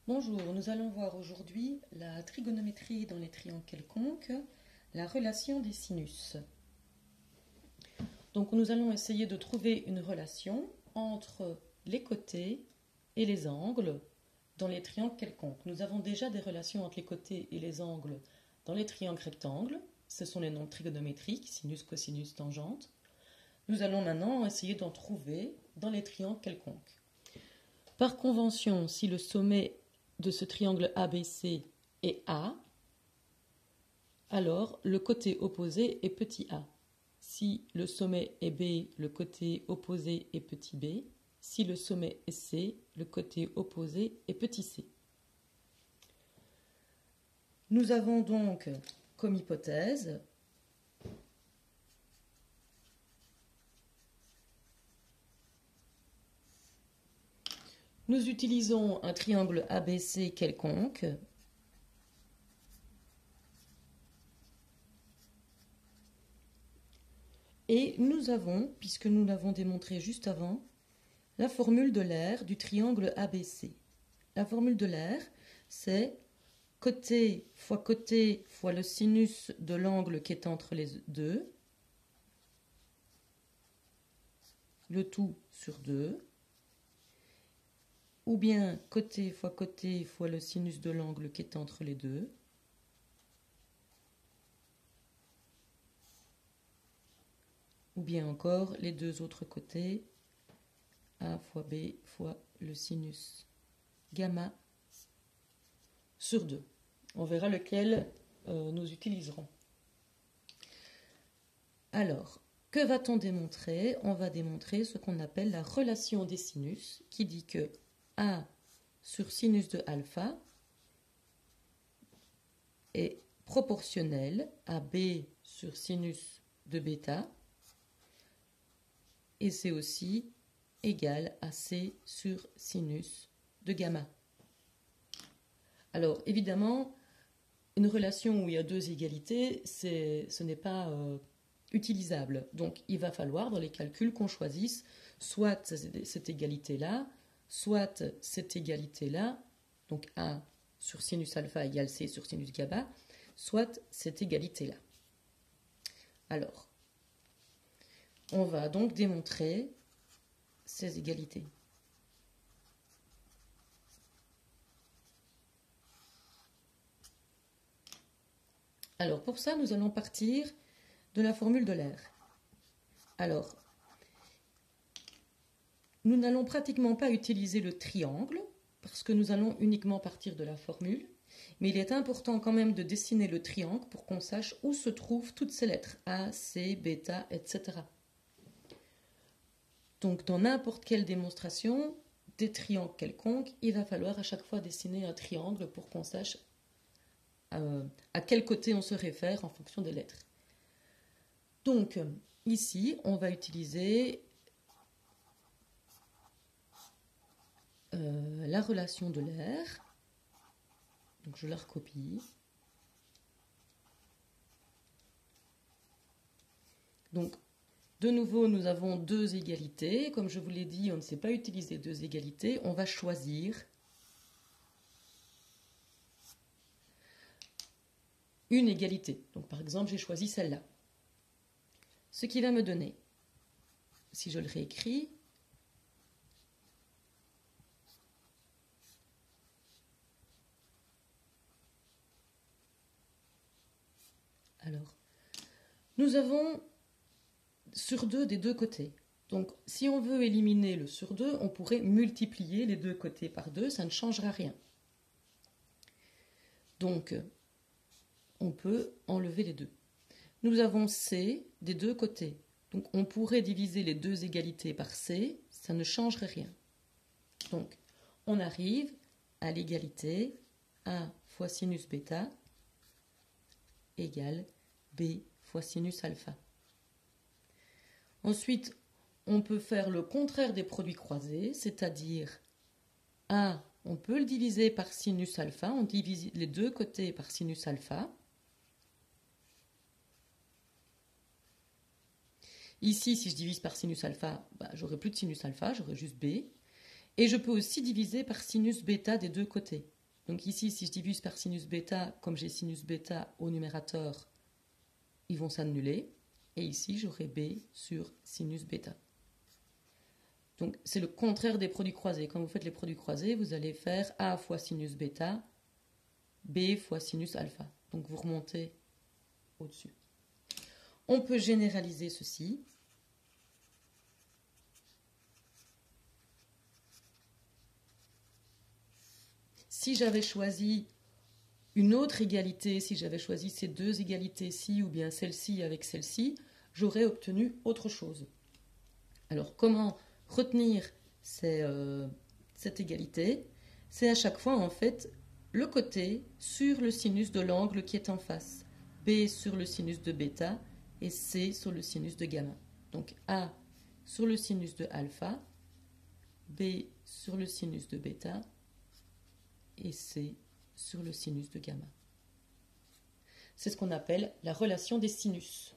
Bonjour, nous allons voir aujourd'hui la trigonométrie dans les triangles quelconques, la relation des sinus. Donc nous allons essayer de trouver une relation entre les côtés et les angles dans les triangles quelconques. Nous avons déjà des relations entre les côtés et les angles dans les triangles rectangles. Ce sont les nombres trigonométriques, sinus, cosinus, tangente. Nous allons maintenant essayer d'en trouver dans les triangles quelconques. Par convention, si le sommet de ce triangle ABC est A, alors le côté opposé est petit a. Si le sommet est B, le côté opposé est petit b. Si le sommet est C, le côté opposé est petit c. Nous avons donc comme hypothèse nous utilisons un triangle ABC quelconque et nous avons, puisque nous l'avons démontré juste avant, la formule d'Euler du triangle ABC. La formule d'Euler, c'est côté fois le sinus de l'angle qui est entre les deux, le tout sur 2, ou bien côté fois le sinus de l'angle qui est entre les deux, ou bien encore les deux autres côtés, A fois B fois le sinus gamma sur 2. On verra lequel nous utiliserons. Alors, que va-t-on démontrer? On va démontrer ce qu'on appelle la relation des sinus, qui dit que A sur sinus de alpha est proportionnel à B sur sinus de bêta, et c'est aussi égal à C sur sinus de gamma. Alors, évidemment, une relation où il y a deux égalités, ce n'est pas utilisable. Donc, il va falloir, dans les calculs, qu'on choisisse soit cette égalité-là, soit cette égalité-là, donc A sur sinus alpha égale C sur sinus gamma, soit cette égalité-là. Alors, on va donc démontrer ces égalités. Alors, pour ça, nous allons partir de la formule d'Euler. Alors, nous n'allons pratiquement pas utiliser le triangle, parce que nous allons uniquement partir de la formule, mais il est important quand même de dessiner le triangle pour qu'on sache où se trouvent toutes ces lettres, A, C, bêta, etc. Donc, dans n'importe quelle démonstration des triangles quelconques, il va falloir à chaque fois dessiner un triangle pour qu'on sache à quel côté on se réfère en fonction des lettres. Donc, ici, on va utiliser la relation d'Euler. Donc, je la recopie. Donc, de nouveau, nous avons deux égalités. Comme je vous l'ai dit, on ne sait pas utiliser deux égalités. On va choisir une égalité. Donc, par exemple, j'ai choisi celle-là. Ce qui va me donner, si je le réécris, alors, nous avons sur 2 des deux côtés. Donc, si on veut éliminer le sur 2, on pourrait multiplier les deux côtés par 2, ça ne changera rien. Donc, on peut enlever les deux. Nous avons C des deux côtés. Donc, on pourrait diviser les deux égalités par C, ça ne changerait rien. Donc, on arrive à l'égalité A fois sinus bêta égale B fois sinus alpha. Ensuite, on peut faire le contraire des produits croisés, c'est-à-dire A, on peut le diviser par sinus alpha, on divise les deux côtés par sinus alpha. Ici, si je divise par sinus alpha, j'aurai plus de sinus alpha, j'aurai juste B. Et je peux aussi diviser par sinus bêta des deux côtés. Donc ici, si je divise par sinus bêta, comme j'ai sinus bêta au numérateur, ils vont s'annuler. Et ici, j'aurai B sur sinus bêta. Donc c'est le contraire des produits croisés. Quand vous faites les produits croisés, vous allez faire A fois sinus bêta, B fois sinus alpha. Donc vous remontez au-dessus. On peut généraliser ceci. Si j'avais choisi une autre égalité, si j'avais choisi ces deux égalités-ci ou bien celle-ci avec celle-ci, j'aurais obtenu autre chose. Alors comment retenir cette égalité? C'est à chaque fois en fait le côté sur le sinus de l'angle qui est en face. B sur le sinus de bêta et C sur le sinus de gamma. Donc A sur le sinus de alpha, B sur le sinus de bêta et C sur le sinus de gamma. C'est ce qu'on appelle la relation des sinus.